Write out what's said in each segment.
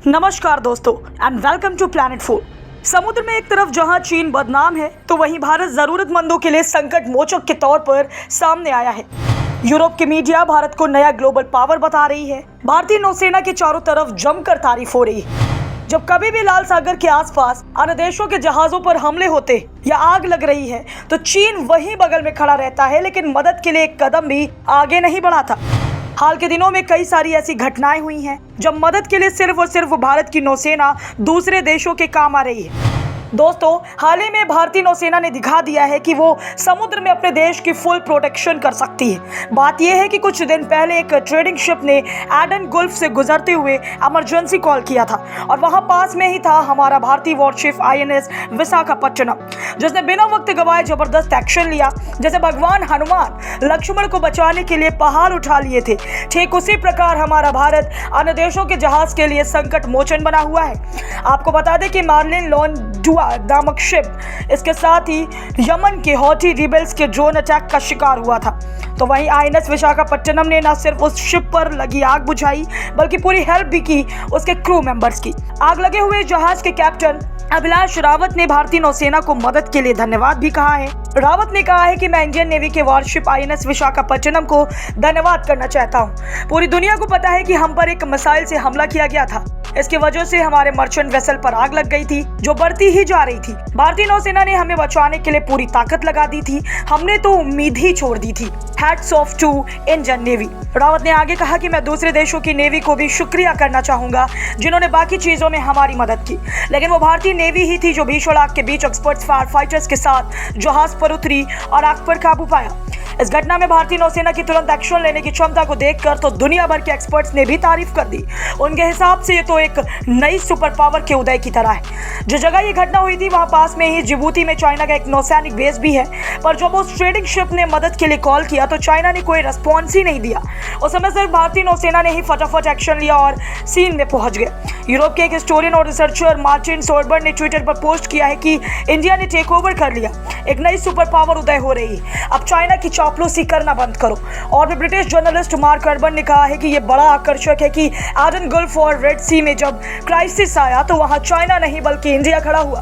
नमस्कार दोस्तों and welcome to planet food. समुद्र में एक तरफ जहां चीन बदनाम है तो वहीं भारत जरूरतमंदों के लिए संकट मोचक के तौर पर सामने आया है। यूरोप की मीडिया भारत को नया ग्लोबल पावर बता रही है। भारतीय नौसेना की चारों तरफ जमकर तारीफ हो रही है। जब कभी भी लाल सागर के आसपास अन्य देशों के जहाजों पर हमले होते या आग लग रही है तो चीन वहीं बगल में खड़ा रहता है, लेकिन मदद के लिए एक कदम भी आगे नहीं बढ़ाता। हाल के दिनों में कई सारी ऐसी घटनाएं हुई हैं जब मदद के लिए सिर्फ और सिर्फ भारत की नौसेना दूसरे देशों के काम आ रही है। दोस्तों, हाल ही में भारतीय नौसेना ने दिखा दिया है कि वो समुद्र में अपने देश की फुल प्रोटेक्शन कर सकती है। बात यह है कि कुछ दिन पहले एक ट्रेडिंग शिप ने एडन गुल्फ से गुजरते हुए इमरजेंसी कॉल किया था और वहां पास में ही था हमारा भारतीय वॉरशिप INS विशाखापट्टनम, जिसने बिना वक्त गवाए जबरदस्त एक्शन लिया। जैसे भगवान हनुमान लक्ष्मण को बचाने के लिए पहाड़ उठा लिए थे, ठीक उसी प्रकार हमारा भारत अन्य देशों के जहाज के लिए संकट मोचन बना हुआ है। आपको बता दें कि मार्लिन लॉन्डुआ नामक शिप इसके साथ ही यमन के हौथी रिबेल्स के ड्रोन अटैक का शिकार हुआ था। तो वहीं INS विशाखापट्टनम ने न सिर्फ उस शिप पर लगी आग बुझाई बल्कि पूरी हेल्प भी की उसके क्रू मेंबर्स की। आग लगे हुए जहाज के कैप्टन अभिलाष रावत ने भारतीय नौसेना को मदद के लिए धन्यवाद भी कहा है। रावत ने कहा है कि मैं इंडियन नेवी के वॉरशिप INS विशाखापट्टनम को धन्यवाद करना चाहता हूं। पूरी दुनिया को पता है कि हम पर एक मिसाइल से हमला किया गया था। इसकी वजह से हमारे मर्चेंट वेसल पर आग लग गई थी जो बढ़ती ही जा रही थी। भारतीय नौसेना ने हमें बचाने के लिए पूरी ताकत लगा दी थी। हमने तो उम्मीद ही छोड़ दी थी। Hats off to Indian navy. Rawat ने आगे कहा कि मैं दूसरे देशों की नेवी को भी शुक्रिया करना चाहूंगा जिन्होंने बाकी चीजों में हमारी मदद की, लेकिन वो भारतीय नेवी ही थी जो भीषण आग के बीच एक्सपर्ट्स फायर फाइटर्स के साथ जहाज पर उतरी और आग पर काबू पाया। इस घटना में भारतीय नौसेना की तुरंत एक्शन लेने की क्षमता को देखकर तो दुनिया भर के एक्सपर्ट्स ने भी तारीफ कर दी। उनके हिसाब से ये तो एक नई सुपर पावर के उदय की तरह है। जो जगह ये घटना हुई थी वहां पास में ही जिबूती में चाइना का एक नौसैनिक बेस भी है, पर जब उस ट्रेडिंग शिप ने मदद के लिए कॉल किया तो चाइना ने कोई रिस्पॉन्स ही नहीं दिया। उस समय सिर्फ भारतीय नौसेना ने ही फटाफट एक्शन लिया और सीन में पहुंच गए। यूरोप के एक हिस्टोरियन और रिसर्चर मार्टिन सोरबर्न ने ट्विटर पर पोस्ट किया है कि इंडिया ने टेक ओवर कर लिया, एक नई सुपर पावर उदय हो रही है, अब चाइना की चापलूसी करना बंद करो। और भी ब्रिटिश जर्नलिस्ट मार्क अर्बन ने कहा है कि यह बड़ा आकर्षक है कि एडन गल्फ और रेड सी में जब क्राइसिस आया तो वहां चाइना नहीं बल्कि इंडिया खड़ा हुआ।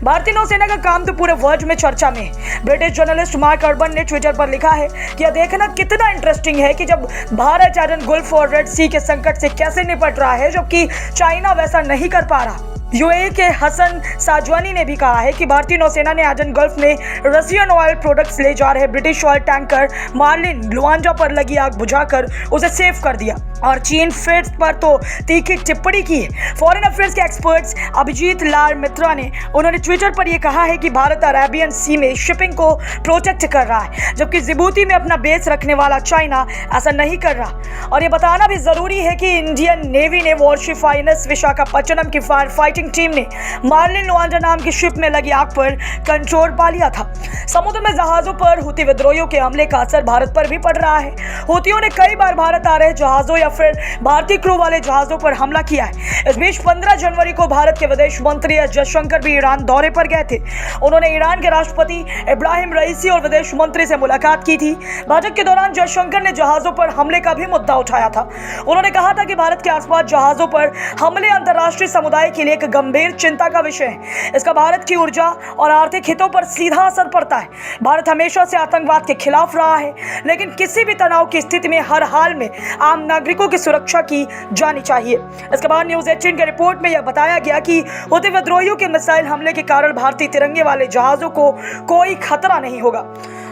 भारतीय नौसेना का काम तो पूरे वर्ल्ड में चर्चा में है। ब्रिटिश जर्नलिस्ट मार्क अर्बन ने ट्विटर पर लिखा है कि यह देखना कितना इंटरेस्टिंग है कि जब भारत एडन गल्फ और रेड सी के संकट से कैसे निपट रहा है जबकि चाइना वैसा नहीं कर पा रहा। UAE के हसन साजवानी ने भी कहा है कि भारतीय नौसेना ने एडन गल्फ में रशियन ऑयल प्रोडक्ट्स ले जा रहे British oil tanker Marlin Luanda पर लगी आग बुझाकर उसे सेव कर दिया। और चीन फिर पर तो तीखी टिप्पणी की है। फॉरेन अफेयर्स के एक्सपर्ट्स अभिजीत लाल मित्रा ने उन्होंने ट्विटर पर यह कहा है कि भारत अरेबियन सी में शिपिंग को प्रोटेक्ट कर रहा है जबकि जिबूती में अपना बेस रखने वाला चाइना ऐसा नहीं कर रहा। और ये बताना भी जरूरी है कि इंडियन नेवी ने वॉरशिप INS विशाखापट्टनम की फायर फाइटिंग टीम ने मार्लिन लुआंडा नाम की शिप में लगी आग पर कंट्रोल पा लिया था। समुद्र में जहाजों पर हुती विद्रोहियों के हमले का असर भारत पर भी पड़ रहा है। हुतियों ने कई बार भारत आ रहे जहाजों या फिर भारतीय क्रू वाले जहाजों पर हमला किया है। इस बीच 15 जनवरी को भारत के विदेश मंत्री एस जयशंकर भी ईरान दौरे पर गए थे। उन्होंने ईरान के राष्ट्रपति इब्राहिम रईसी और विदेश मंत्री से मुलाकात की थी। बैठक के दौरान जयशंकर ने जहाजों पर हमले का भी मुद्दा उठाया था। उन्होंने कहा था कि भारत के आसपास जहाजों पर हमले अंतर्राष्ट्रीय समुदाय के लिए एक गंभीर चिंता का विषय है। इसका भारत की ऊर्जा और आर्थिक हितों पर सीधा असर पड़ता है। भारत हमेशा से आतंकवाद के खिलाफ रहा है, लेकिन किसी भी तनाव की स्थिति में हर हाल में आम नागरिकों की सुरक्षा की जानी चाहिए। इसके बाद न्यूज़ 18 के रिपोर्ट में यह बताया गया कि हुती विद्रोहियों के मिसाइल हमले के कारण भारतीय तिरंगे वाले जहाजों को कोई खतरा नहीं होगा।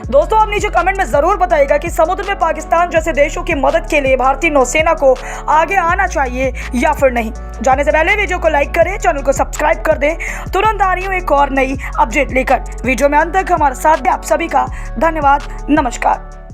दोस्तों, आप नीचे कमेंट में जरूर बताइएगा कि समुद्र में पाकिस्तान जैसे देशों की मदद के लिए भारतीय नौसेना को आगे आना चाहिए या फिर नहीं। जाने से पहले वीडियो को लाइक करें, चैनल को सब्सक्राइब कर दें। तुरंत आ रही हूँ एक और नई अपडेट लेकर। वीडियो में अंत तक हमारे साथ भी आप सभी का धन्यवाद। नमस्कार।